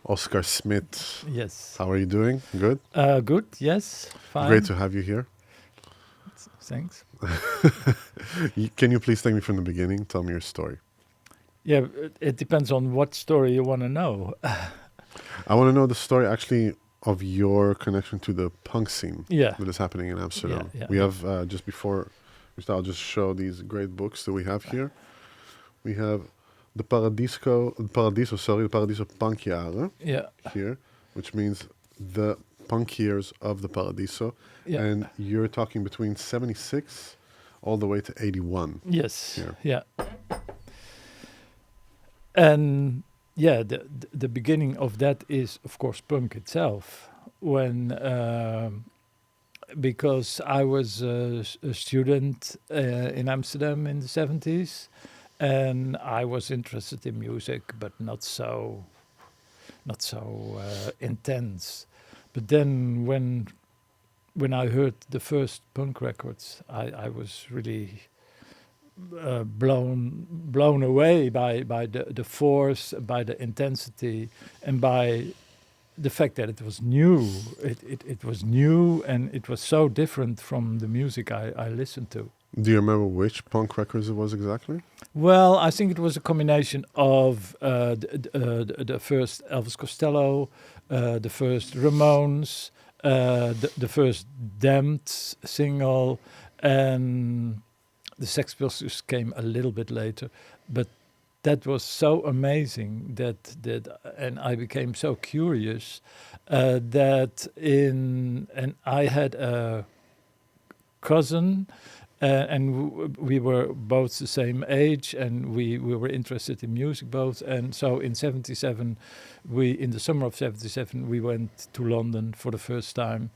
Oscar Smit. Yes. How are you doing? Good? Good. Yes. Fine. Great to have you here. Thanks. Can you please take me from the beginning? Tell me your story. Yeah, it depends on what story you want to know. I want to know the story actually of your connection to the punk scene Yeah. that is happening in Amsterdam. Yeah, We have, just before we start, I'll just show these great books that we have here. We have the Paradiso Punkjaren Yeah. here, which means the punk years of the Paradiso. Yeah. And you're talking between 76 all the way to 81. Yes. Here. Yeah. And yeah, the beginning of that is, of course, punk itself. When because I was a student in Amsterdam in the 70s, and I was interested in music, but not so intense. But then when I heard the first punk records, I was really blown away by the force, by the intensity, and by the fact that it was new. It was new, and it was so different from the music I listened to. Do you remember which punk records it was exactly? Well, I think it was a combination of the first Elvis Costello, the first Ramones, the first Damned single, and the Sex Pistols came a little bit later. But that was so amazing that and I became so curious and I had a cousin. And we were both the same age, and we were interested in music both. And so in 77, in the summer of 77, we went to London for the first time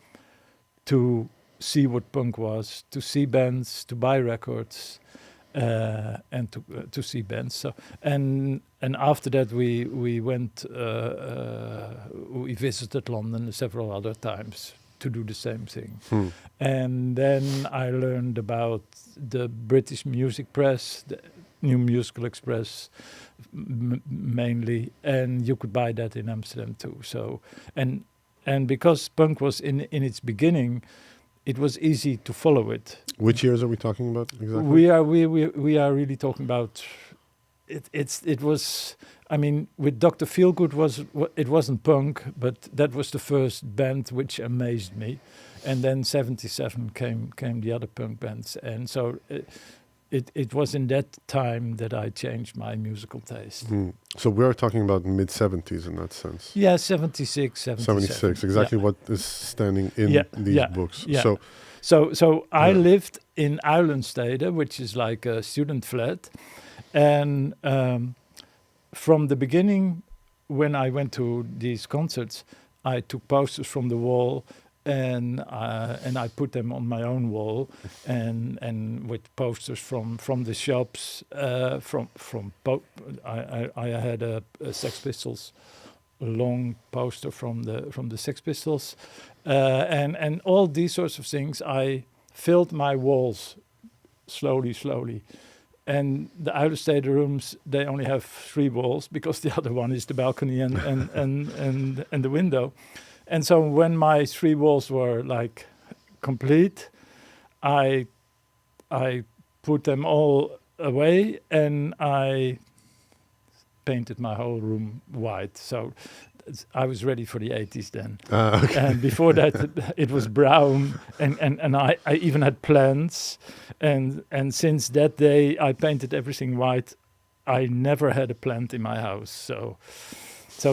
to see what punk was, to see bands, to buy records, and to see bands. So and after that we went, we visited London several other times to do the same thing. And then I learned about the British music press, the New Musical Express mainly, and you could buy that in Amsterdam too. So and because punk was in its beginning, it was easy to follow it. Which years are we talking about exactly? We are really talking about it was, I mean, with Dr. Feelgood it wasn't punk, but that was the first band which amazed me. And then 77 came the other punk bands. And so it was in that time that I changed my musical taste. So we're talking about mid-70s in that sense. Yeah, 76, 77. 76, exactly what is standing in these books. Yeah. So I lived in Uilenstede, which is like a student flat. And from the beginning, when I went to these concerts, I took posters from the wall and I put them on my own wall, and with posters from the shops. I had a Sex Pistols long poster from the Sex Pistols, and all these sorts of things. I filled my walls slowly. And the Uilenstede rooms, they only have 3 walls because the other one is the balcony and the window. And so when my 3 walls were like complete, I put them all away and I painted my whole room white. So I was ready for the 80s then. Okay. And before that, it was brown, and I even had plants. And since that day, I painted everything white. I never had a plant in my house. So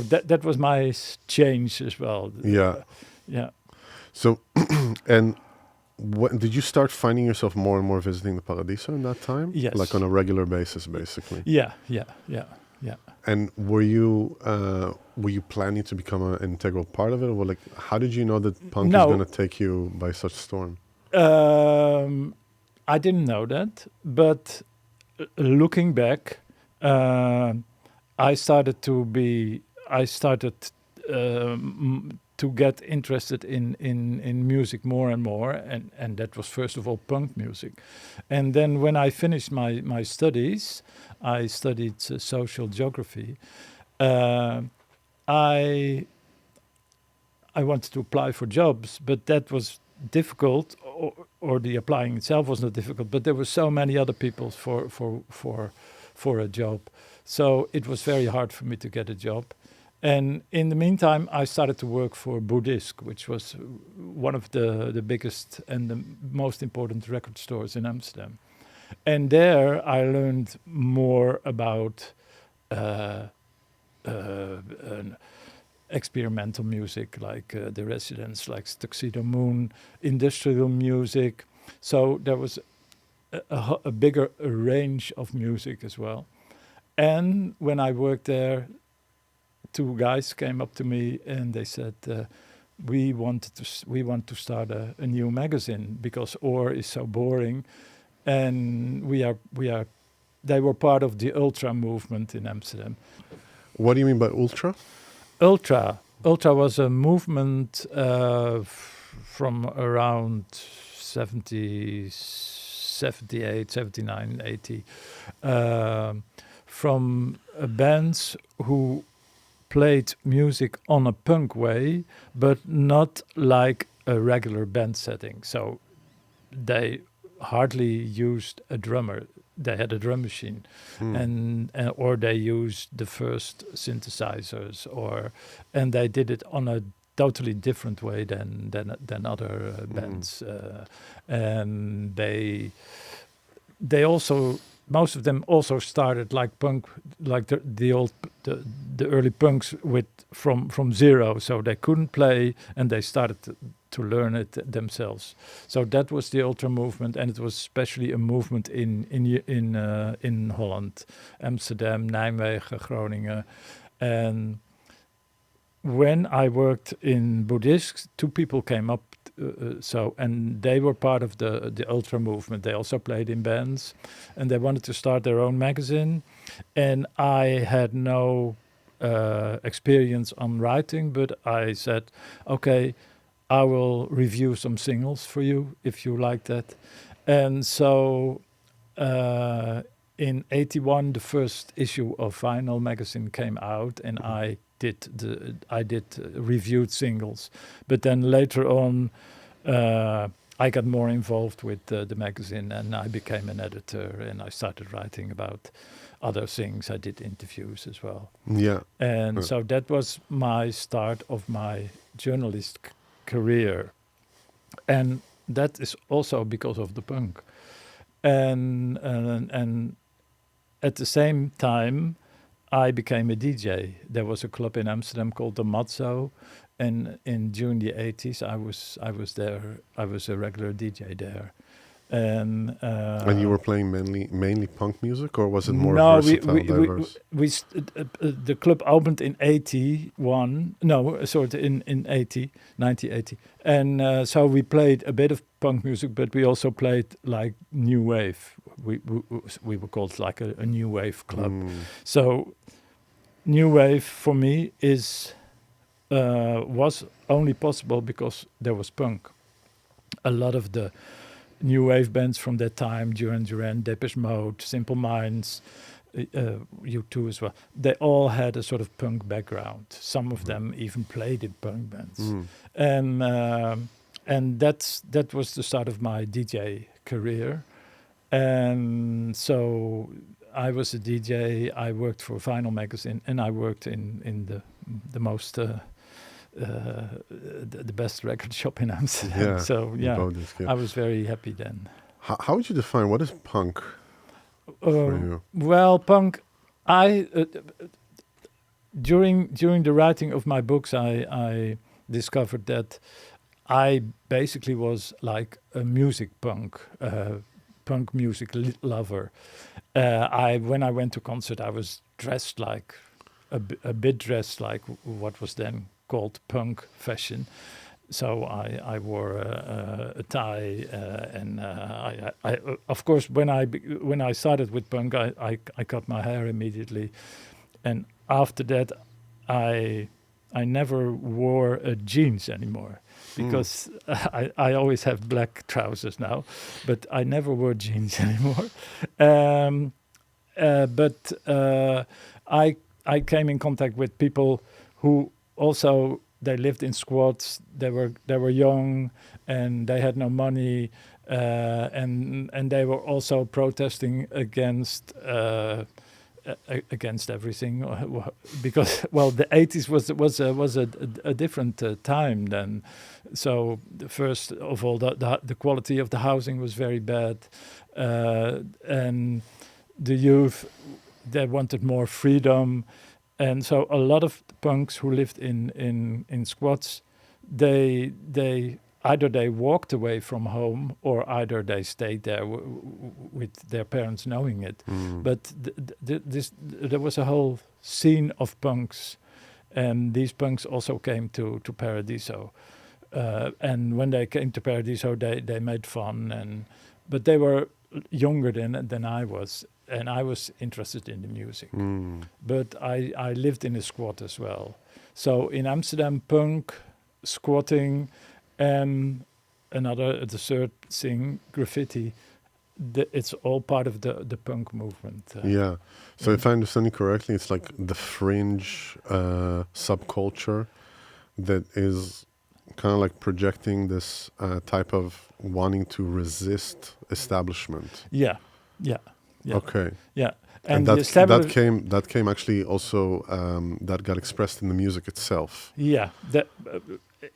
that was my change as well. Yeah. Yeah. So, and did you start finding yourself more and more visiting the Paradiso in that time? Yes. Like on a regular basis, basically. Yeah. And were you planning to become an integral part of it, or like how did you know that punk is going to take you by such storm? I didn't know that, but looking back, I started to get interested in music more and more, and that was first of all punk music. And then when I finished my studies, I studied social geography. I wanted to apply for jobs, but that was difficult, or the applying itself was not difficult. But there were so many other people for a job, so it was very hard for me to get a job. And in the meantime, I started to work for Boudisc, which was one of the biggest and the most important record stores in Amsterdam. And there I learned more about experimental music, like The Residents, like Tuxedo Moon, industrial music. So there was a bigger range of music as well. And when I worked there, two guys came up to me and they said, we want to start a new magazine because Oor is so boring. And they were part of the Ultra movement in Amsterdam. What do you mean by Ultra? Ultra was a movement from around 70, 78, 79, 80, from bands who played music on a punk way, but not like a regular band setting. So they hardly used a drummer. They had a drum machine, and or they used the first synthesizers, and they did it on a totally different way than other bands. And they also, most of them also started like punk, like the early punks from zero. So they couldn't play, and they started to learn it themselves. So that was the Ultra movement, and it was especially a movement in Holland, Amsterdam, Nijmegen, Groningen. And when I worked in Boudisc, two people came up, and they were part of the Ultra movement. They also played in bands, and they wanted to start their own magazine. And I had no experience on writing, but I said, okay, I will review some singles for you if you like that. And so in 81, the first issue of Vinyl magazine came out, and I did reviewed singles. But then later on, I got more involved with the magazine, and I became an editor, and I started writing about other things. I did interviews as well. Yeah. And so that was my start of my journalist career, and that is also because of the punk. And at the same time, I became a DJ. There was a club in Amsterdam called the Matzo, and during the 80s, I was there. I was a regular DJ there, and you were playing mainly punk music, or was it more versatile, diverse? The club opened in 81. No, sorry, in 1980, and so we played a bit of punk music, but we also played like new wave. We were called like a new wave club. So new wave for me was only possible because there was punk. A lot of the new wave bands from that time, Duran Duran, Depeche Mode, Simple Minds, U2 as well, they all had a sort of punk background. Some of them even played in punk bands. And that was the start of my DJ career. And so I was a DJ, I worked for Vinyl magazine, and I worked in the most the best record shop in Amsterdam. Yeah, so yeah, Boudisc, I was very happy then. How would you define what is punk for you? Well, punk, during the writing of my books, I discovered that I basically was like a music punk music lover. When I went to concert, I was dressed like a bit dressed like what was then called punk fashion. So I wore a tie, and I of course when I started with punk, I cut my hair immediately, and after that I never wore jeans anymore, because I always have black trousers now, but I never wore jeans anymore. But I came in contact with people who also they lived in squats. They were young and they had no money, and they were also protesting against. Against everything, because the 80s was a different time then. So first of all, the quality of the housing was very bad, and the youth, they wanted more freedom, and so a lot of punks who lived in squats, they either they walked away from home or either they stayed there with their parents knowing it. But there was a whole scene of punks, and these punks also came to Paradiso. And when they came to Paradiso, they made fun, but they were younger than I was, and I was interested in the music. But I lived in a squat as well. So in Amsterdam, punk, squatting, and the third thing, graffiti, it's all part of the punk movement. Yeah. So if I understand you correctly, it's like the fringe subculture that is kind of like projecting this type of wanting to resist establishment. Yeah. Okay. Yeah. And that came actually also that got expressed in the music itself. Yeah.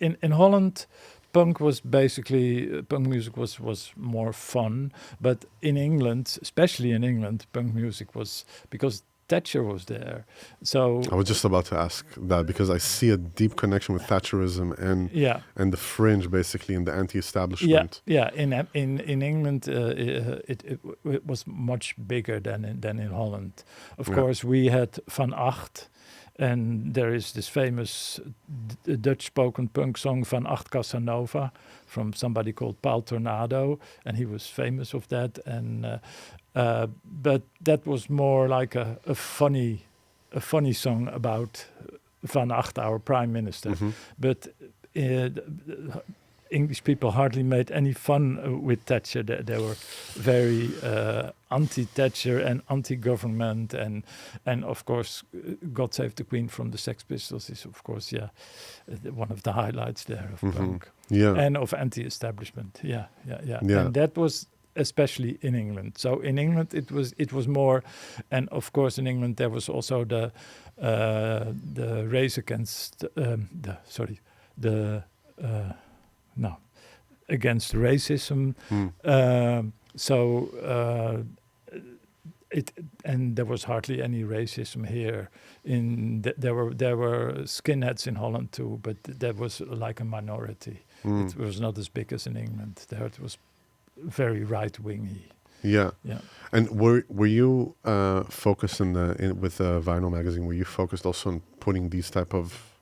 In Holland, punk music was more fun, but in England, especially in England, punk music was because Thatcher was there. So I was just about to ask that because I see a deep connection with Thatcherism and the fringe, basically, in the anti-establishment. Yeah. In England, it was much bigger than in Holland. Of course, we had Van Acht. And there is this famous Dutch-spoken punk song, Van Acht Casanova, from somebody called Paul Tornado, and he was famous of that. And but that was more like a funny song about Van Acht, our prime minister. But English people hardly made any fun with Thatcher. They were very anti-Thatcher and anti-government, and of course, God Save the Queen from the Sex Pistols is, of course, one of the highlights there of punk. And of anti-establishment. Yeah. And that was especially in England. So in England, it was more, and of course in England there was also the race against against racism. And there was hardly any racism here. There were skinheads in Holland too, but that was like a minority. It was not as big as in England. There it was very right-wingy. Yeah. And were you focused with Vinyl Magazine? Were you focused also on putting these type of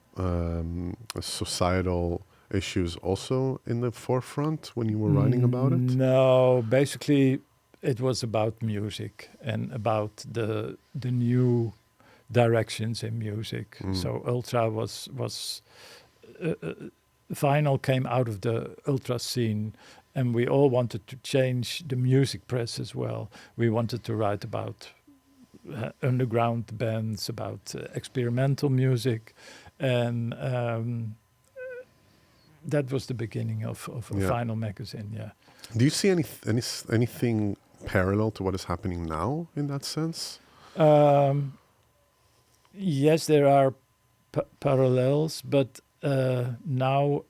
societal issues also in the forefront when you were writing about it? No, basically it was about music and about the new directions in music. So ultra was vinyl came out of the ultra scene, and we all wanted to change the music press as well. We wanted to write about underground bands, about experimental music, and that was the beginning of Vinyl Magazine. Yeah. Do you see anything parallel to what is happening now in that sense? Yes, there are parallels, but now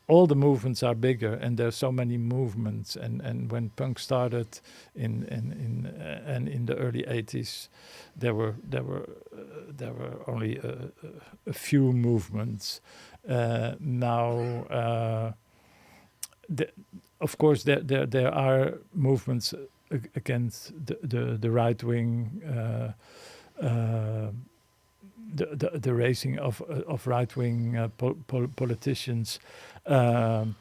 all the movements are bigger, and there's so many movements. And when punk started in the early 80s, there were only a few movements. Now, of course, there are movements against the right wing, the raising of right wing politicians. So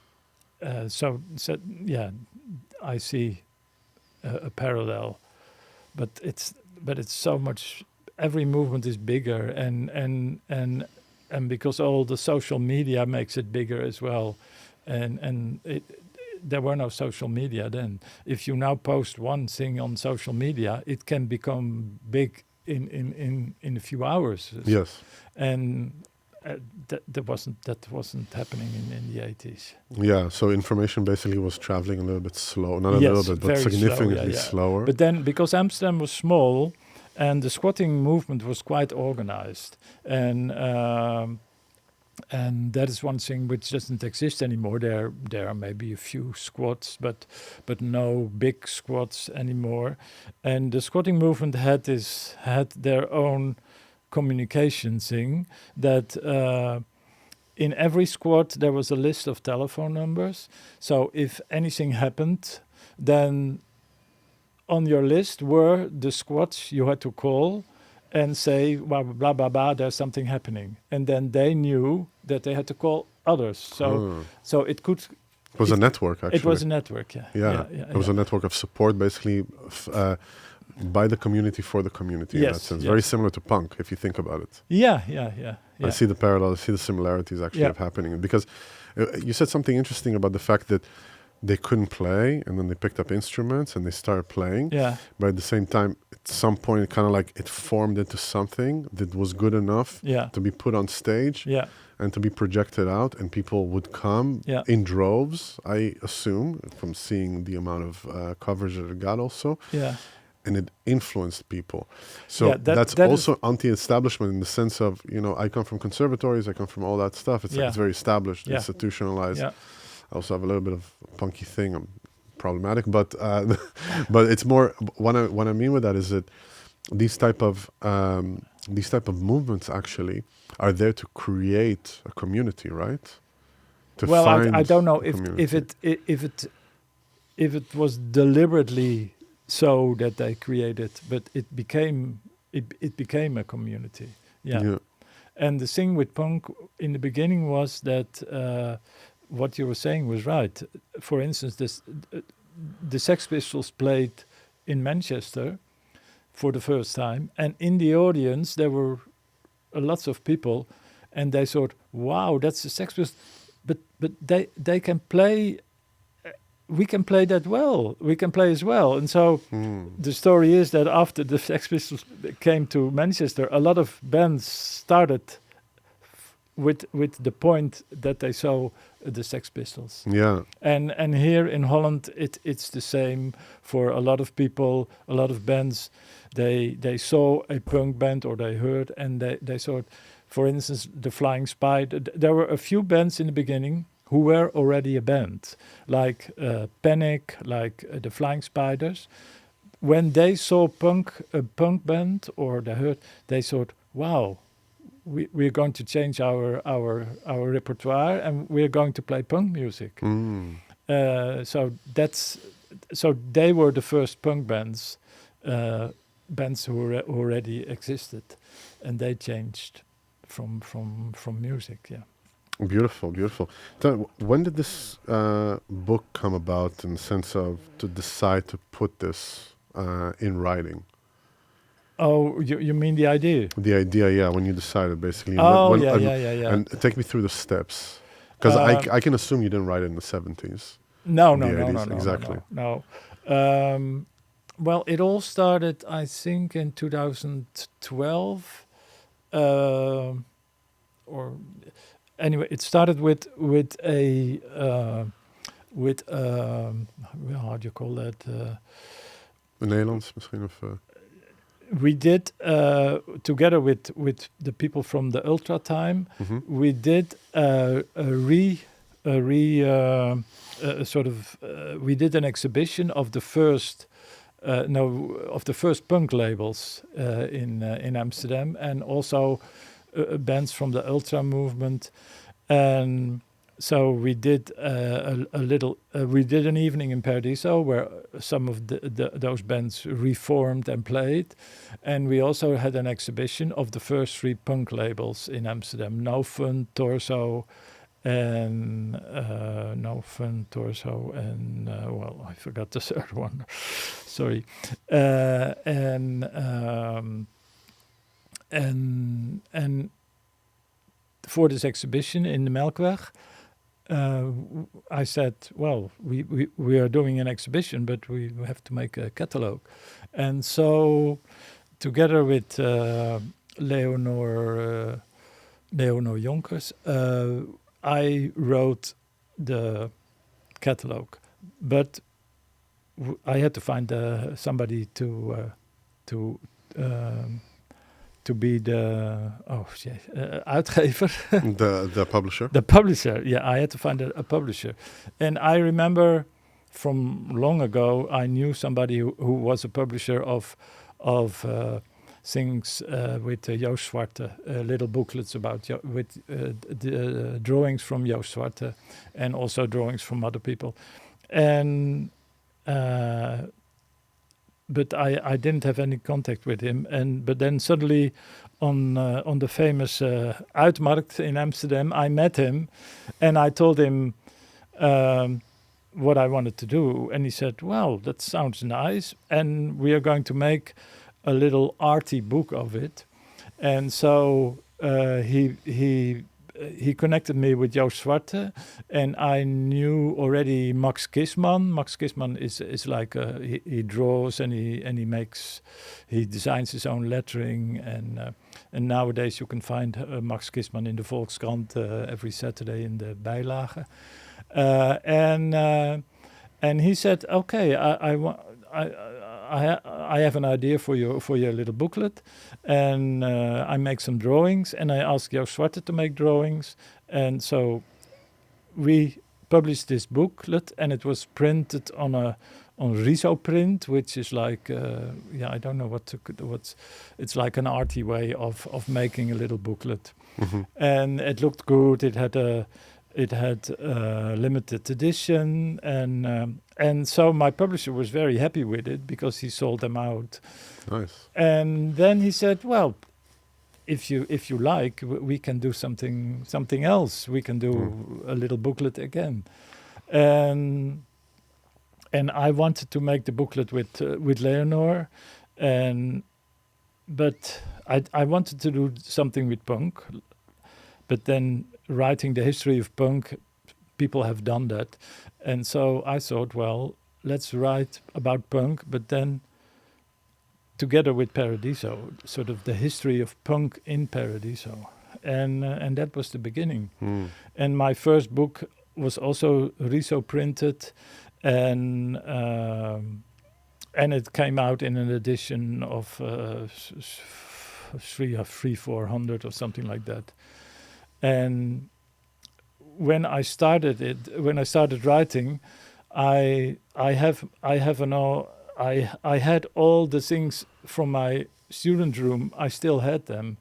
yeah, I see a parallel, but it's so much. Every movement is bigger, and because all the social media makes it bigger as well, and there were no social media then. If you now post one thing on social media, it can become big in a few hours. Yes. And that wasn't happening in the 80s. Yeah. So information basically was traveling a little bit slow, not a Yes, little bit, but very slow, significantly slower. But then, because Amsterdam was small, and the squatting movement was quite organized, and that is one thing which doesn't exist anymore. There are maybe a few squats, but no big squats anymore. And the squatting movement had their own communication thing that. In every squat, there was a list of telephone numbers. So if anything happened, then on your list were the squats you had to call and say, blah, blah, blah, blah, blah, there's something happening. And then they knew that they had to call others. So it could... It was a network, actually. It was a network, yeah. It was a network of support, basically, by the community for the community, in that sense. Very similar to punk, if you think about it. Yeah. I see the parallels, I see the similarities actually of happening. Because you said something interesting about the fact that they couldn't play, and then they picked up instruments and they started playing. Yeah. But at the same time, at some point, kind of like it formed into something that was good enough to be put on stage and to be projected out, and people would come in droves, I assume, from seeing the amount of coverage that it got also. Yeah. And it influenced people. So that's also anti-establishment in the sense of, I come from conservatories, I come from all that stuff. It's like it's very established, institutionalized. Yeah. I also have a little bit of punky thing. I'm problematic, but but it's more. What I mean with that is that these type of movements actually are there to create a community, right? I don't know if it was deliberately so that they created, but it became a community. Yeah. And the thing with punk in the beginning was that what you were saying was right. For instance, the Sex Pistols played in Manchester for the first time, and in the audience there were lots of people, and they thought, "Wow, that's the Sex Pistols," but they can play. We can play that well. We can play as well. And so the story is that after the Sex Pistols came to Manchester, a lot of bands started with the point that they saw the Sex Pistols. Yeah. And here in Holland, it's the same for a lot of people, a lot of bands. They saw a punk band, or they heard, and they saw it. For instance, the Flying Spider. There were a few bands in the beginning who were already a band, like Panic, like the Flying Spiders. When they saw a punk band, or they heard, they thought, "Wow, we're going to change our repertoire, and we're going to play punk music." So they were the first punk bands, bands who already existed, and they changed from music. Yeah. Beautiful, beautiful. So when did this book come about, in the sense of to decide to put this in writing? Oh, you mean the idea? The idea, yeah. When you decided, basically. Yeah. And take me through the steps, because I can assume you didn't write it in the 70s. No, exactly. No. Well, it all started, I think, in 2012, or. Anyway, it started with how do you call that? Nederlands misschien of. We did together with the people from the Ultra Time. We did we did an exhibition of the first punk labels in Amsterdam, and also bands from the Ultra movement. And so we did we did an evening in Paradiso where some of those bands reformed and played. And we also had an exhibition of the first 3 punk labels in Amsterdam: No Fun, Torso, and I forgot the third one. Sorry. And for this exhibition in the Melkweg, I said, well, we are doing an exhibition, but we have to make a catalog. And so together with Leonor Jonkers, I wrote the catalog, but I had to find somebody to be the uitgever. The publisher. The publisher, yeah, I had to find a publisher. And I remember from long ago, I knew somebody who was a publisher of things with Joost Zwarte, little booklets about with the drawings from Joost Zwarte and also drawings from other people. And but I didn't have any contact with him. But then suddenly on the famous Uitmarkt in Amsterdam, I met him, and I told him what I wanted to do, and he said, "Well, that sounds nice, and we are going to make a little arty book of it." And so he connected me with Joost Zwarte, and I knew already Max Kisman. Max Kisman is like he draws and he designs his own lettering, and nowadays you can find Max Kisman in the Volkskrant every Saturday in the bijlage. And he said, "Okay, I have an idea for your little booklet, and I make some drawings." And I asked Joost Zwarte to make drawings, and so we published this booklet, and it was printed on risoprint, which is like I don't know what's it's like an arty way of making a little booklet, and it looked good. It had limited edition, and so my publisher was very happy with it because he sold them out. Nice. And then he said, "Well, if you like, we can do something else. We can do a little booklet again." And I wanted to make the booklet with Leonor, but I wanted to do something with punk, but then writing the history of punk, people have done that. And so I thought, well, let's write about punk, but then together with Paradiso, sort of the history of punk in Paradiso. And that was the beginning. And my first book was also riso printed, and it came out in an edition of 400 or something like that. And when I started writing, I had all the things from my student room. I still had them,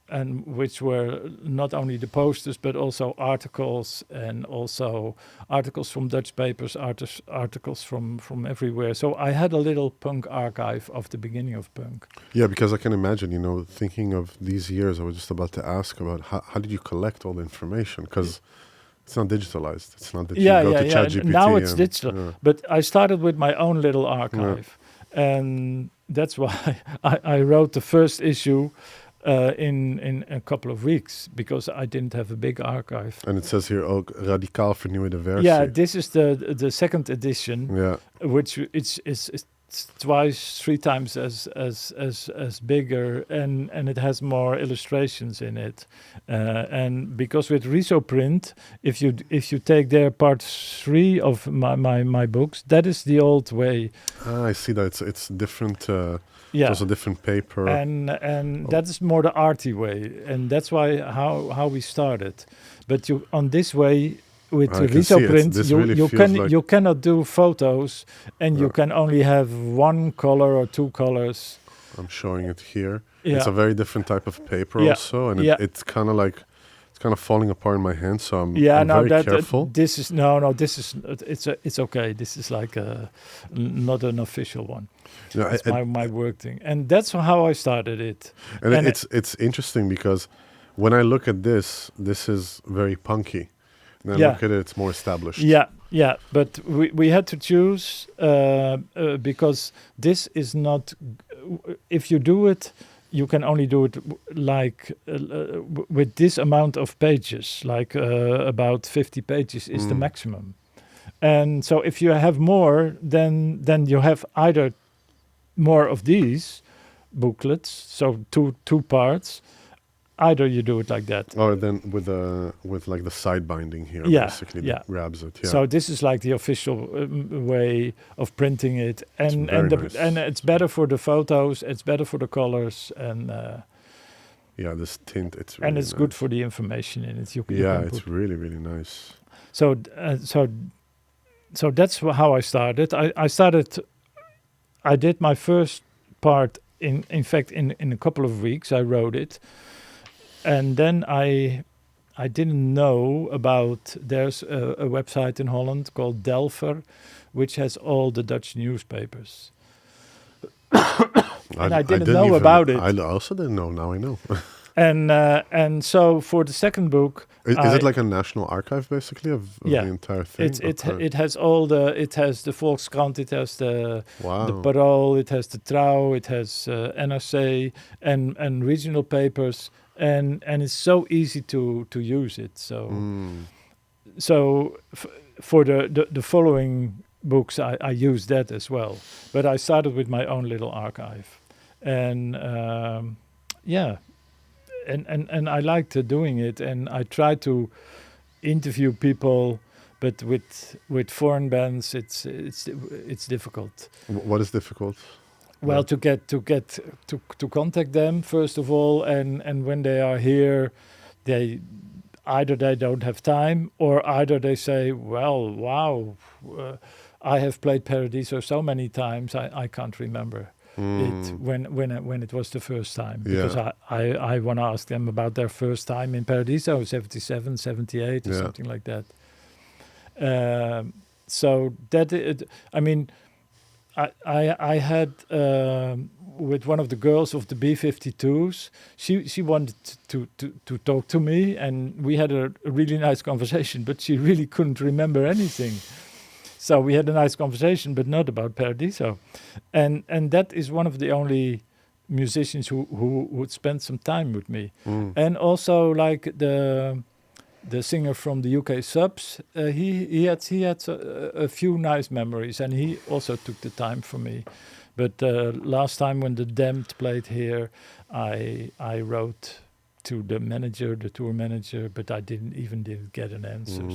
and which were not only the posters but also articles, and also articles from Dutch papers, articles from everywhere. So I had a little punk archive of the beginning of punk. Yeah, because I can imagine, thinking of these years, I was just about to ask about how did you collect all the information? Because it's not digitalized. It's not that you go to ChatGPT. Now it's digital. But I started with my own little archive. And that's why I wrote the first issue in a couple of weeks, because I didn't have a big archive. And it says here, radicaal vernieuwde versie. Yeah, this is the second edition, which it's twice, 3 times as bigger, and it has more illustrations in it. And because with risoprint, if you take there part 3 of my books, that is the old way. I see that it's different. It's also different paper, and that is more the arty way, and that's why how we started. But on this way, with risoprint, you cannot do photos, and you can only have 1 color or 2 colors. I'm showing it here. It's a very different type of paper also, and it's kind of falling apart in my hand. So I'm very careful. This is it's okay. This is like not an official one. It's my work thing, and that's how I started it. And it's interesting because when I look at this is very punky. And then look at it, it's more established. Yeah, but we had to choose because this is not. If you do it, you can only do it like with this amount of pages, like about 50 pages is the maximum. And so if you have more, then you have either more of these, booklets, so two parts. Either you do it like that. Or then with like the side binding here, Yeah, basically yeah. that grabs it. Yeah. So this is like the official way of printing it, and very and nice. and it's better for the photos. It's better for the colors, and yeah, this tint. It's really and it's nice. good for the information in it. You Yeah, can it's put. really really nice. So that's how I started. I did my first part in fact in a couple of weeks. I wrote it, and then I didn't know about there's a website in Holland called Delver, which has all the Dutch newspapers. And I didn't know about it. I also didn't know. Now I know. And so for the second book, Is it like a national archive basically of Yeah. the entire thing? it has all it has the Volkskrant, it has the Wow. Parool, it has the Trouw, it has NRC and regional papers, and it's so easy to use it. So Mm. for the following books, I use that as well. But I started with my own little archive, and yeah, and I liked doing it, and I tried to interview people, but with foreign bands, it's difficult. What is difficult? Well, Yeah. to contact them first of all, and when they are here, they either they don't have time, or either they say, well, wow, I have played Paradiso so many times, I can't remember it when it was the first time, because I want to ask them about their first time in Paradiso, 77, 78, or something like that. So that I mean, I had with one of the girls of the B-52s, she wanted to talk to me, and we had a really nice conversation, but she really couldn't remember anything. So we had a nice conversation, but not about Paradiso. And that is one of the only musicians who would spend some time with me. And also like the singer from the UK Subs, he had a few nice memories, and he also took the time for me. But last time when the Damned played here, I wrote to the manager, the tour manager, but I didn't get an answer.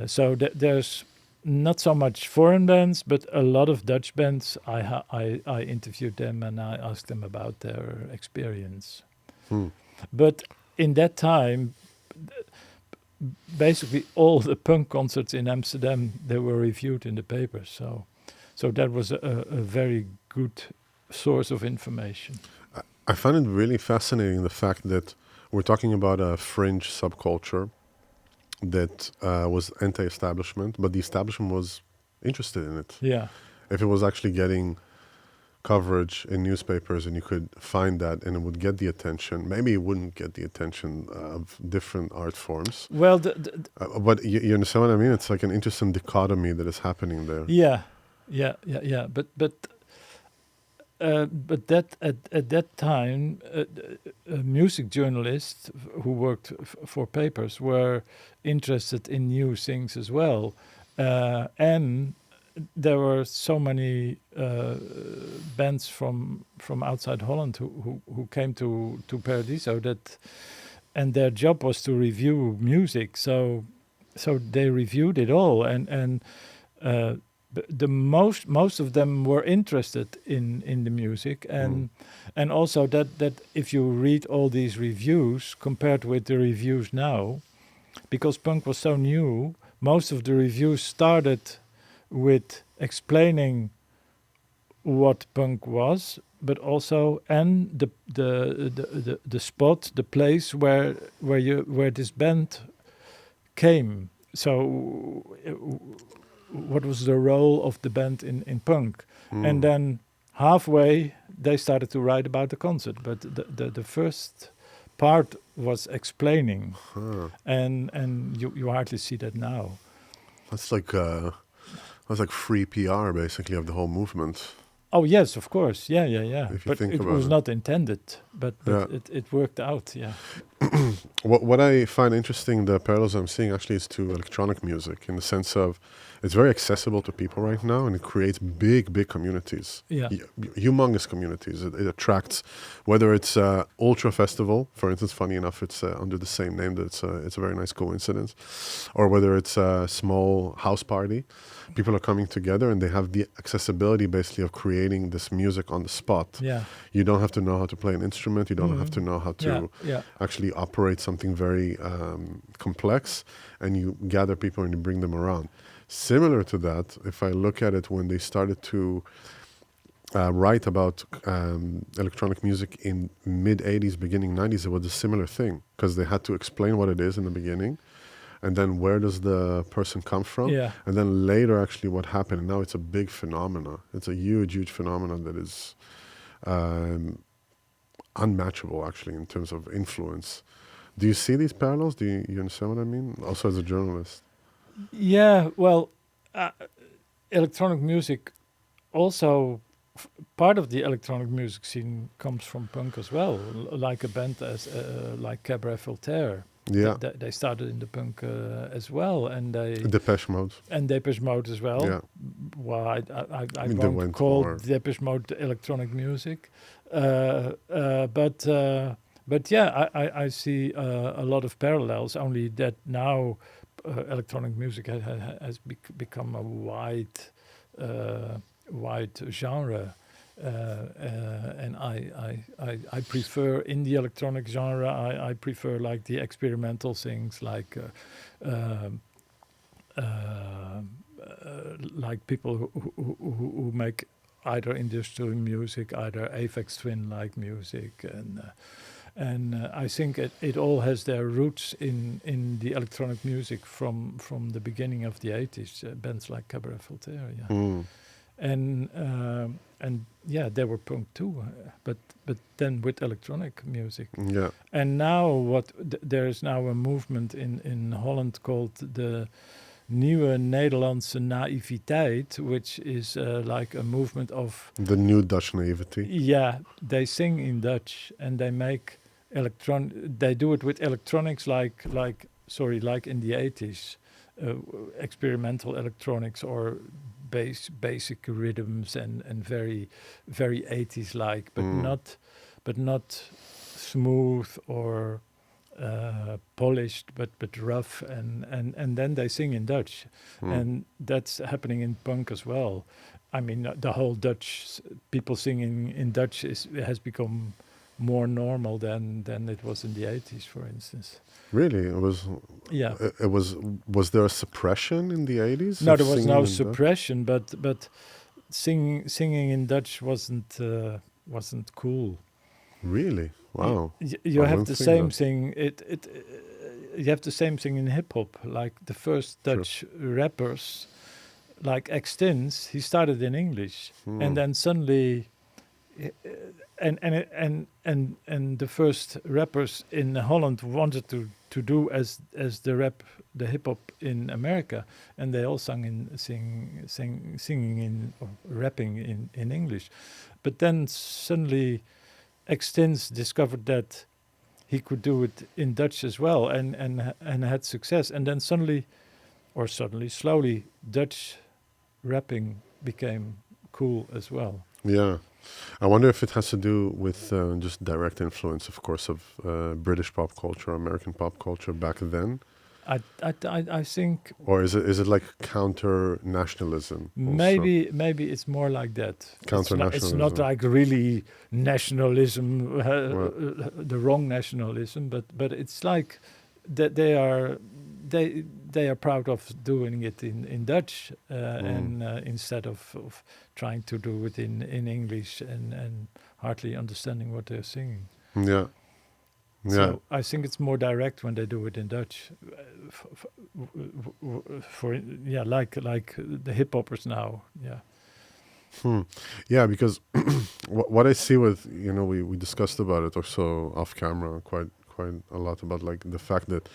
So there's not so much foreign bands, but a lot of Dutch bands. I interviewed them, and I asked them about their experience. But in that time, basically all the punk concerts in Amsterdam, they were reviewed in the papers. So that was a very good source of information. I find it really fascinating, the fact that we're talking about a fringe subculture that was anti-establishment, but the establishment was interested in it. Yeah. If it was actually getting coverage in newspapers and you could find that and it would get the attention, maybe it wouldn't get the attention of different art forms. Well, but you understand what I mean? It's like an interesting dichotomy that is happening there. Yeah. But that at that time, music journalists who worked for papers were interested in new things as well, and there were so many bands from outside Holland who came to Paradiso, and their job was to review music. So they reviewed it all, and the most of them were interested in the music, and also that if you read all these reviews compared with the reviews now, because punk was so new, most of the reviews started with explaining what punk was, but also and the spot, the place where this band came. So what was the role of the band in punk? And then halfway they started to write about the concert, but the first part was explaining, and you hardly see that now. That's like free PR basically of the whole movement. Oh yes, of course, yeah. If you But think it about was it. not intended, but it worked out, yeah. what I find interesting, the parallels I'm seeing actually is to electronic music in the sense of it's very accessible to people right now, and it creates big communities, Yeah. humongous communities. It attracts, whether it's Ultra Festival, for instance. Funny enough, it's under the same name. That it's a very nice coincidence, or whether it's a small house party. People are coming together, and they have the accessibility basically of creating this music on the spot. Yeah. You don't have to know how to play an instrument. You don't have to know how Yeah. to Yeah. actually operate something very complex, and you gather people and you bring them around. Similar to that, if I look at it when they started to write about electronic music in mid 80s, beginning 90s, it was a similar thing because they had to explain what it is in the beginning, and then where does the person come from, Yeah. and then later actually what happened. And now it's a big phenomena. It's a huge phenomenon that is unmatchable actually in terms of influence. Do you see these parallels? Do you understand what I mean? Also as a journalist. Yeah. Well, uh, electronic music also part of the electronic music scene comes from punk as well, like a band as like Cabaret Voltaire. Yeah. They started in the punk as well, and Depeche Mode. and Depeche Mode as well. Yeah. Well, I mean, they won't went call more. Depeche Mode electronic music, but yeah, I see a lot of parallels. Only that now electronic music has become a wide genre. And I prefer in the electronic genre. I prefer like the experimental things, like people who make either industrial music, either Aphex Twin like music, and I think it all has their roots in the electronic music from the beginning of the 80s. Bands like Cabaret Voltaire, yeah. Mm. And yeah, they were punk too, but then with electronic music. Yeah. And now there is now a movement in Holland called the Nieuwe Nederlandse Naïviteit, which is like a movement of The new Dutch naivety. yeah, they sing in Dutch and they make they do it with electronics like in the 80s, experimental electronics or basic rhythms and very 80s like, but not smooth or polished, but rough, and then they sing in Dutch, and that's happening in punk as well. I mean, the whole Dutch people singing in Dutch has become more normal than it was in the 80s, for instance. Really, it was. Yeah. It was. Was there a suppression in the 80s? No, there was no suppression, but singing in Dutch wasn't cool. Really? Wow. You I have wouldn't the think same that. thing. You have the same thing in hip hop. Like the first Sure. Dutch rappers, like Extins, he started in English, and then suddenly, and the first rappers in Holland wanted to do as the hip hop in America, and they all singing in or rapping in English, but then suddenly Extins discovered that he could do it in Dutch as well, and had success. And then slowly, Dutch rapping became cool as well. Yeah. I wonder if it has to do with just direct influence, of course, of British pop culture, American pop culture back then, I think or is it like counter nationalism? maybe it's more like that. Counter It's not nationalism. like really nationalism, Well, the wrong nationalism, but it's like that they are proud of doing it in Dutch, and instead of trying to do it in English and hardly understanding what they're singing. yeah. Yeah. So I think it's more direct when they do it in Dutch. For yeah, like the hip hoppers now. Yeah. Yeah, because what I see with, we discussed about it also off camera quite a lot about like the fact that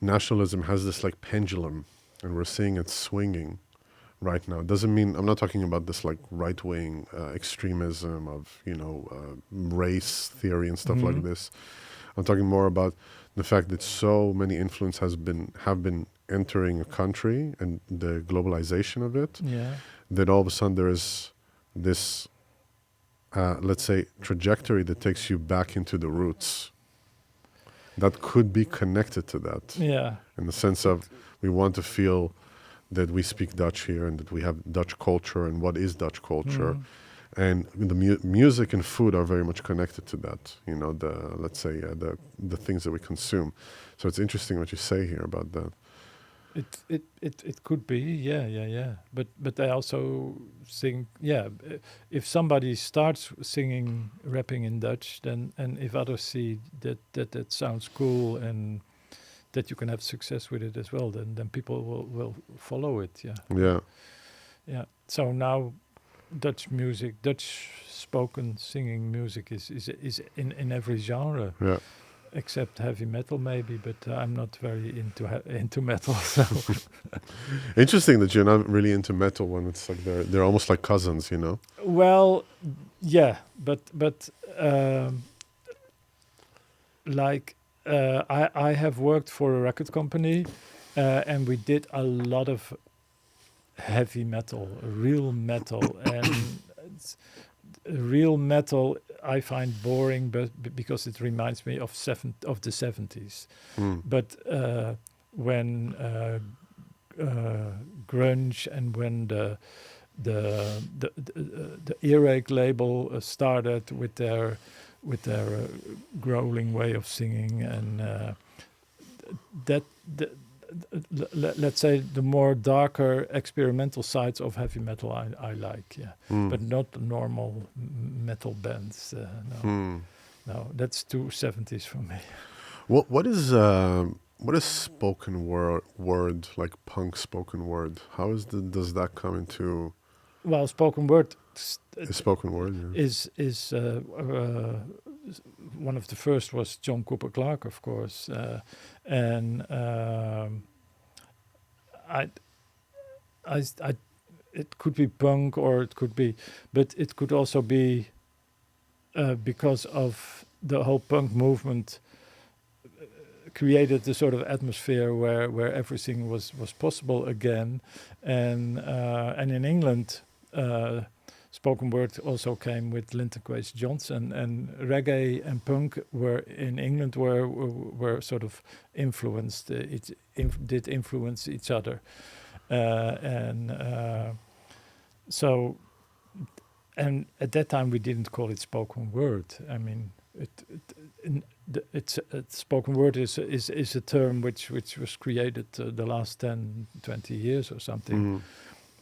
nationalism has this like pendulum, and we're seeing it swinging right now. Doesn't mean, I'm not talking about this like right wing extremism of race theory and stuff like this. I'm talking more about the fact that so many influence have been entering a country and the globalization of it, Yeah. that all of a sudden there is this, let's say, trajectory that takes you back into the roots. That could be connected to that, Yeah. in the sense of we want to feel that we speak Dutch here and that we have Dutch culture and what is Dutch culture. Mm. And the music and food are very much connected to that, you know, let's say, the things that we consume. So it's interesting what you say here about that. It could be, yeah. But I also think, if somebody starts singing, rapping in Dutch, then and if others see that sounds cool and that you can have success with it as well, then people will follow it. Yeah, Yeah, yeah. So now Dutch music, Dutch spoken singing music is in every genre. yeah. Except heavy metal, maybe, but I'm not very into metal. So Interesting that you're not really into metal when it's like they're almost like cousins, you know? well, yeah, but like I have worked for a record company, and we did a lot of heavy metal, real metal, and it's- real metal I find boring, but because it reminds me of the 70s. Mm. But when grunge and when the earache label started with their growling way of singing, and that let's say the more darker experimental sides of heavy metal I like, yeah, Mm. but not the normal metal bands. No, Mm. no, that's too 70s for me. What is spoken word, like punk spoken word? How does that come into Well, spoken word is spoken word? Yeah. is one of the first was John Cooper Clarke, of course, and I, I, it could be punk or it could be, but it could also be because of the whole punk movement created the sort of atmosphere where everything was possible again, and in England. Spoken word also came with Linton Kwesi Johnson, and reggae and punk were in England were sort of influenced. Did influence each other, and so and at that time we didn't call it spoken word. I mean, it's spoken word is a term which was created the last 10, 20 years or something, Mm.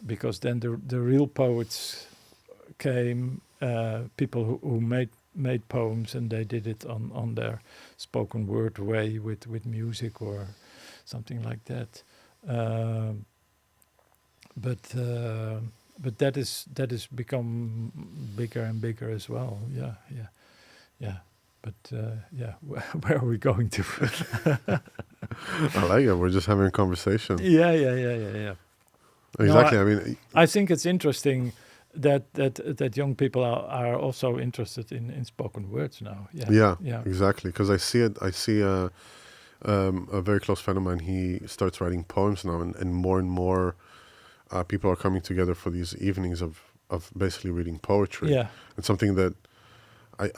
because then the real poets came, people who made poems, and they did it on their spoken word way with music or something like that. But that is become bigger and bigger as well. Yeah. But where are we going to? I like it. We're just having a conversation. Yeah. Exactly. No, I mean, I think it's interesting that young people are also interested in spoken words now. Yeah. exactly. Because I see it. I see a very close friend of mine. He starts writing poems now, and more people are coming together for these evenings of basically reading poetry. Yeah. It's something that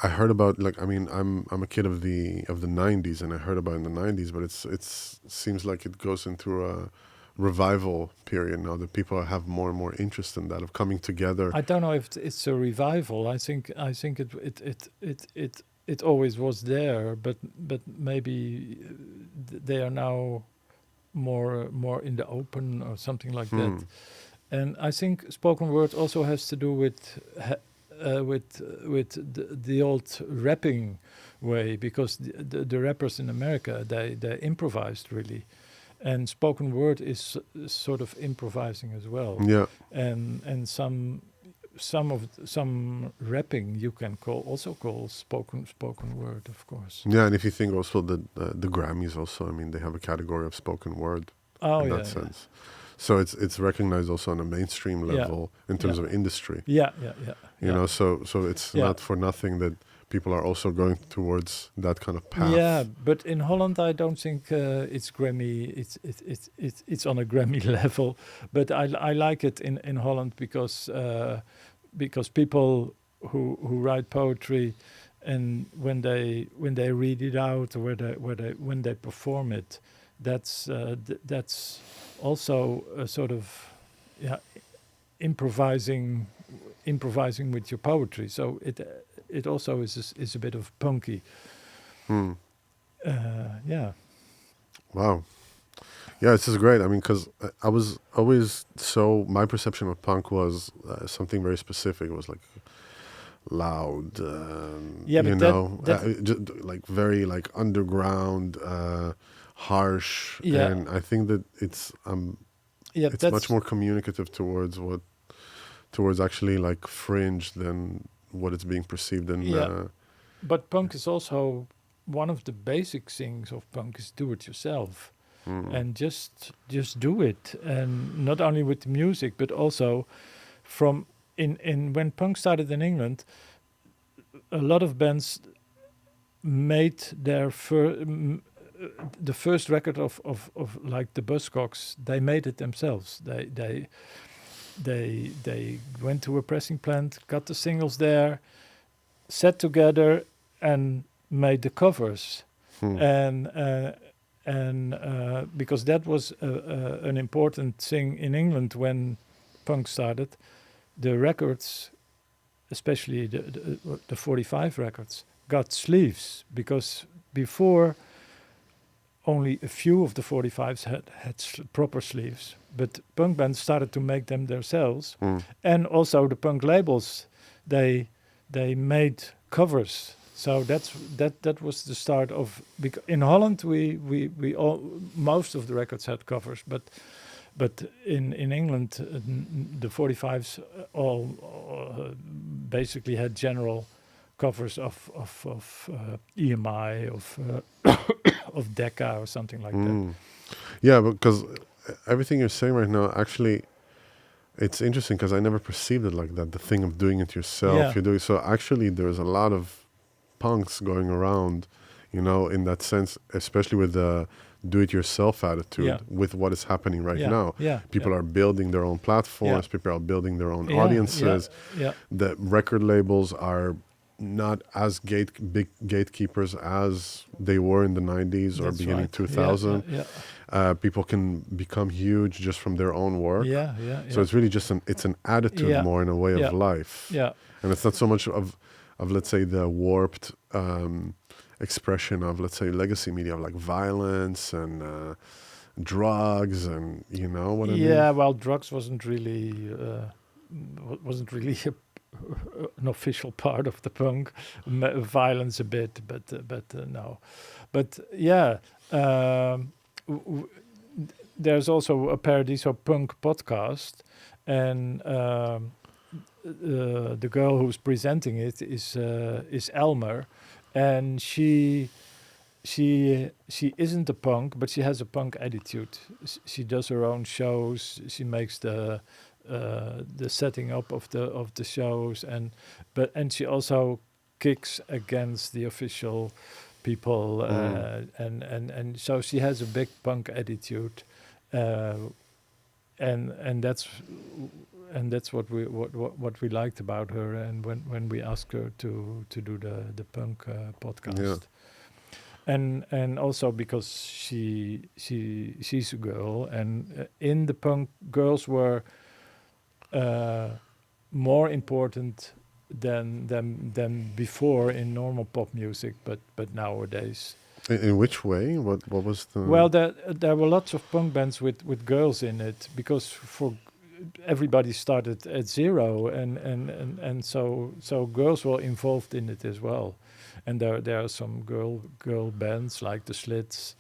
I heard about. Like, I mean, I'm a kid of the 90s, and I heard about it in the 90s, but it seems like it goes into a revival period now, that people have more and more interest in that, of coming together. I don't know if it's a revival. I think it always was there, but maybe they are now more in the open or something like that. And I think spoken word also has to do with the old rapping way, because the rappers in America they improvised really, and spoken word is sort of improvising as well. Yeah. And some rapping you can call spoken word, of course. Yeah, and if you think also the Grammys also, I mean, they have a category of spoken word in that sense. So it's recognized also on a mainstream level in terms of industry. Yeah. You know, so it's not for nothing that people are also going towards that kind of path. Yeah, but in Holland, I don't think it's Grammy. It's on a Grammy level. But I like it in Holland because people who write poetry, and when they read it out, or when they perform it, that's also a sort of, yeah, improvising with your poetry. So it also is a bit of punky. Hmm. Yeah. Wow. Yeah, this is great. I mean, because I was always so, my perception of punk was something very specific. It was like loud, Yeah, but that like very like underground, harsh, yeah, and I think that yeah, it's much that's more communicative towards actually like fringe than what it's being perceived in. yeah. But punk is also one of the basic things of punk is do it yourself, Mm, and just do it, and not only with the music, but also from in when punk started in England, a lot of bands made their the first record of like the Buzzcocks. They made it themselves. They went to a pressing plant, got the singles there, sat together, and made the covers. mm, And because that was an important thing in England when punk started, the records, especially the 45 records, got sleeves, because before only a few of the 45s had proper sleeves, but punk bands started to make them themselves, mm, and also the punk labels, they made covers. So that was the start of. In Holland, we all, most of the records had covers, but in England, the 45s all basically had general covers of EMI, of Decca or something like that. mm. Yeah, because everything you're saying right now, actually, it's interesting because I never perceived it like that. The thing of doing it yourself, Yeah, you're doing so. Actually, there's a lot of punks going around, in that sense, especially with the do-it-yourself yeah, attitude. With what is happening right yeah, now, yeah, yeah, people are building their own yeah, platforms. People are building their own yeah, yeah, audiences. yeah. The record labels are not as big gatekeepers as they were in the 90s or That's beginning right. Yeah, yeah, 2000. yeah, People can become huge just from their own work. yeah, yeah, So yeah, it's really just it's an attitude yeah, more in a way of yeah, life, yeah, and it's not so much of let's say the warped expression of, let's say, legacy media of like violence and drugs, and you know what I mean. yeah. Well, drugs wasn't really an official part of the punk. Violence a bit, but no. But yeah, w- w- there's also a Paradiso Punk podcast, and the girl who's presenting it is Elmer, and she isn't a punk, but she has a punk attitude. She does her own shows. She makes the setting up of the shows, and she also kicks against the official people, Mm. and so she has a big punk attitude, uh, and that's what we liked about her, and when we asked her to do the punk Yeah. podcast, and also because she's a girl, and in the punk, girls were uh, more important than before in normal pop music, but nowadays. In which way? What was the? Well, there were lots of punk bands with girls in it, because for everybody started at zero, and so girls were involved in it as well, and there are some girl bands like the Slits,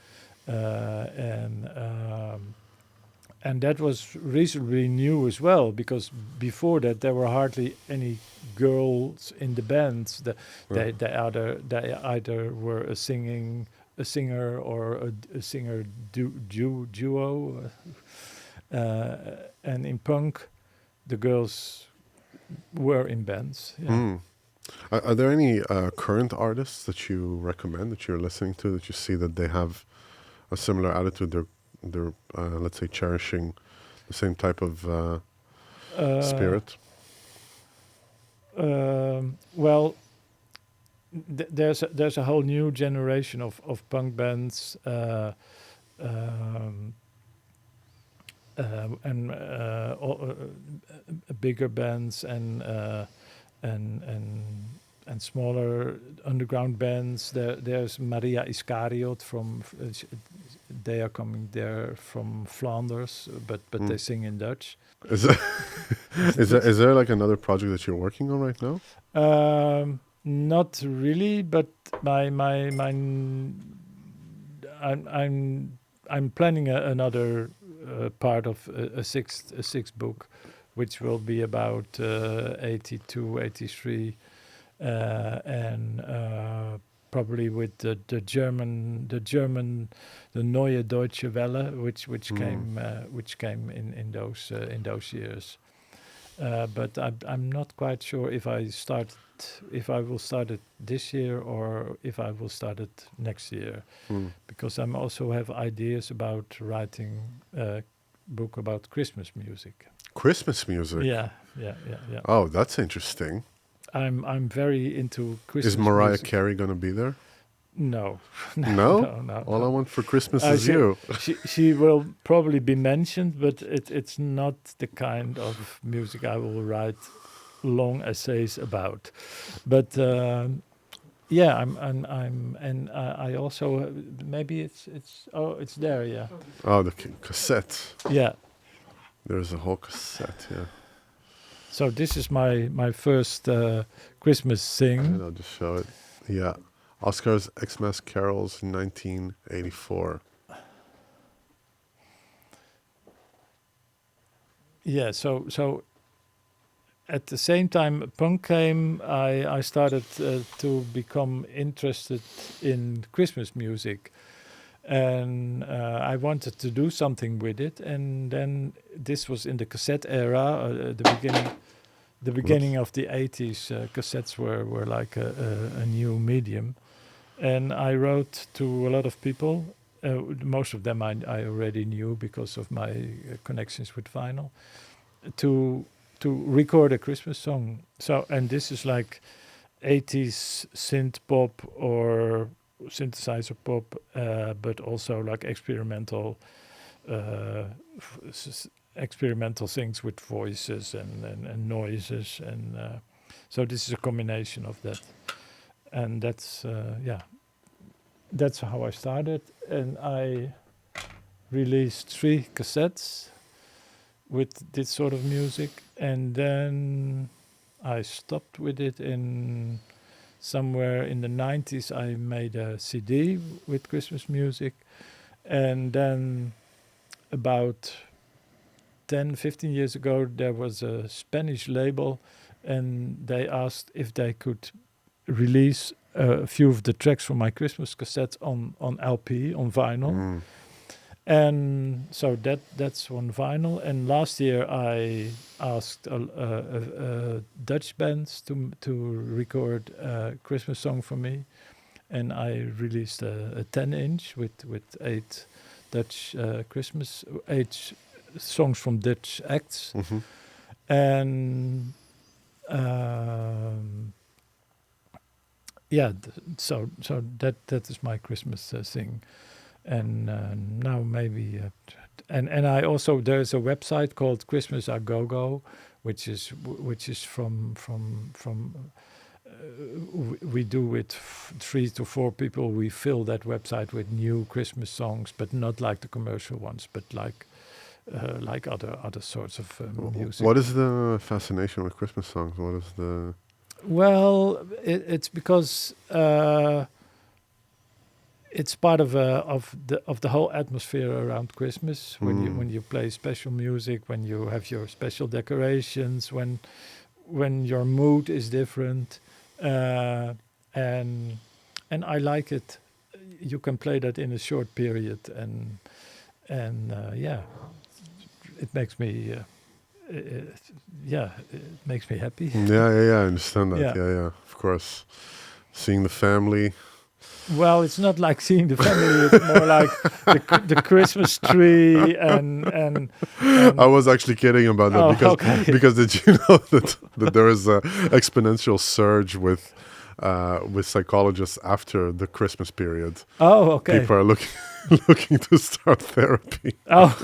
and that was reasonably new as well, because before that there were hardly any girls in the bands. uh, They either were a singer or a singer duo, and in punk the girls were in bands. Yeah, hmm. Are there any current artists that you recommend that you're listening to that you see that they have a similar attitude? They're let's say cherishing the same type of Uh, spirit. well, there's a whole new generation of punk bands um, bigger bands and and and smaller underground bands. There's Maria Iscariot they are coming there from Flanders, but they Mm. sing in Dutch. Is there, is there like another project that you're working on right now? Not really, but my I'm planning another part of a sixth book, which will be about 82, 83, and probably with the Neue Deutsche Welle, Mm. which came in those years. But I'm not quite sure if I will start it this year or if I will start it next year, Mm. because I'm also have ideas about writing a book about Christmas music. Christmas music. Yeah. Oh, that's interesting. I'm very into Is Christmas Mariah music. Carey gonna be there? No, no, No? no, no, All I no. want for Christmas is She, you. she will probably be mentioned, but it's not the kind of music I will write long essays about. But yeah, I'm and I also maybe it's there, yeah, Oh, the cassette. yeah. There's a whole cassette, yeah. So this is my first Christmas And thing. I'll just show it. Yeah. Oscar's Xmas Carols 1984. Yeah, so at the same time punk came, I started to become interested in Christmas music, and I wanted to do something with it. And then this was in the cassette era, the Whoops. beginning of the 80s. Cassettes were like a new medium, and I wrote to a lot of people. Most of them I already knew because of my connections with vinyl, to record a Christmas song. So, and this is like 80s synth pop or synthesizer pop, but also like uh, experimental things with voices and noises, and so this is a combination of that, and that's how I started, and I released 3 cassettes with this sort of music, and then I stopped with it in somewhere in the 90s. I made a CD with Christmas music, and then about 10, 15 years ago, there was a Spanish label, and they asked if they could release a few of the tracks from my Christmas cassettes on LP, on vinyl. Mm. And so that's on vinyl. And last year I asked a Dutch band to record a Christmas song for me, and I released a 10-inch with 8 songs from Dutch acts, Mm-hmm. and um, yeah, so that is my Christmas thing. And now maybe and I also, there's a website called Christmas A Go Go, which is from we do with 3 to 4 people. We fill that website with new Christmas songs, but not like the commercial ones, but like other sorts of music. What is the fascination with Christmas songs? What is the... Well, it's because it's part of the whole atmosphere around Christmas. When you play special music, when you have your special decorations, when your mood is different, uh, and I like it. You can play that in a short period, and yeah, it makes me yeah, it makes me happy. Yeah, I understand that. Yeah. Yeah, yeah. Of course. Seeing the family. Well, it's not like seeing the family. It's more like the Christmas tree and I was actually kidding about that because okay. because did you know that there is a exponential surge with psychologists after the Christmas period. Oh, okay. People are looking to start therapy. Oh,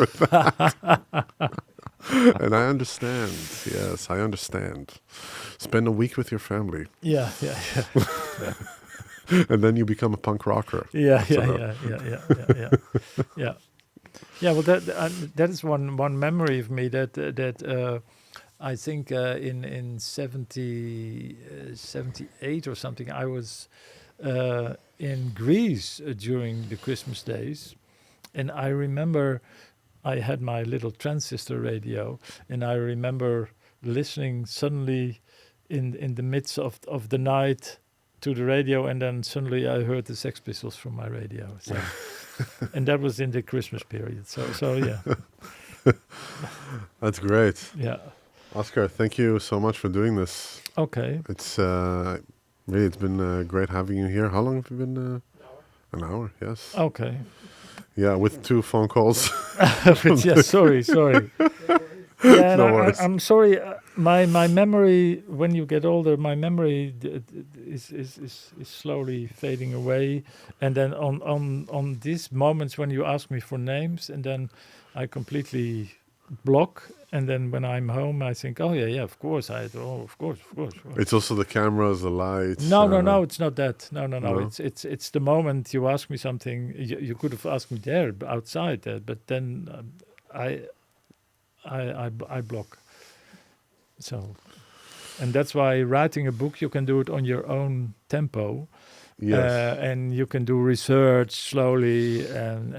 And I understand. Yes, I understand. Spend a week with your family, yeah. and then you become a punk rocker. Yeah. Well, that is one memory of me that I think in 78 or something I was in Greece during the Christmas days, and I remember I had my little transistor radio, and I remember listening suddenly in the midst of the night to the radio, and then suddenly I heard the Sex Pistols from my radio. So, and that was in the Christmas period. So yeah, That's great. yeah. Oscar, thank you so much for doing this. Okay. It's really, it's been great having you here. How long have you been? An hour, yes. Okay. Yeah, with 2 phone calls. But yeah, sorry. Yeah, No worries. I'm sorry. My memory, when you get older, my memory is slowly fading away. And then on these moments when you ask me for names, and then I completely block. And then when I'm home, I think, oh yeah, of course, of course. It's also the cameras, the lights. No, it's not that. No. No? It's the moment you ask me something. You could have asked me there outside, but then I block. So, and that's why writing a book, you can do it on your own tempo. Yes. And you can do research slowly, and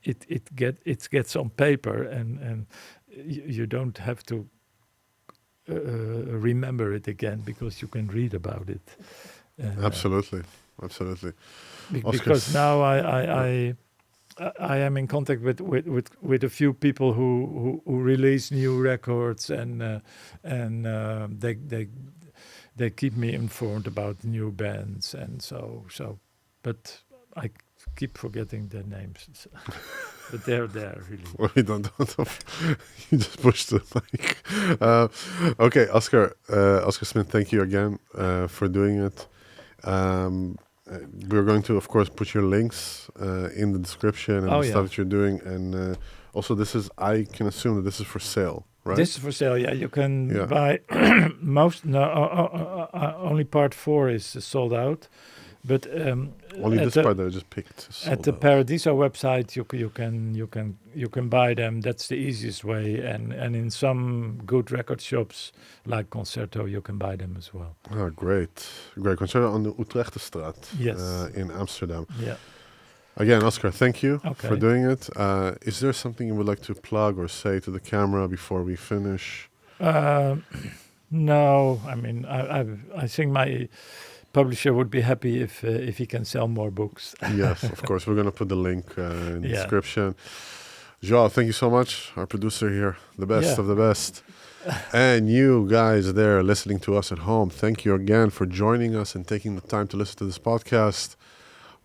it gets on paper, and you don't have to remember it again because you can read about it. Absolutely. Because now I am in contact with a few people who release new records, and they keep me informed about new bands, and so. But I keep forgetting their names. But they're there, really. Well, you don't. You just pushed the mic. Okay, Oscar Smit, thank you again for doing it. We're going to, of course, put your links in the description and the stuff that you're doing. And also, I can assume that this is for sale, right? This is for sale, yeah. You can buy only part 4 is sold out. But only this part that I just picked. At the Paradiso website, you can buy them. That's the easiest way, and in some good record shops like Concerto, you can buy them as well. Ah, great. Concerto on the Utrechterstraat in Amsterdam. Yeah. Again, Oscar, thank you Okay. for doing it. Is there something you would like to plug or say to the camera before we finish? No, I mean, I think my publisher would be happy if he can sell more books. Yes, of course. We're going to put the link in the description. Joao, thank you so much. Our producer here, the best of the best. And you guys there listening to us at home, thank you again for joining us and taking the time to listen to this podcast.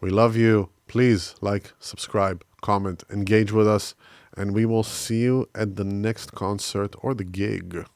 We love you. Please like, subscribe, comment, engage with us. And we will see you at the next concert or the gig.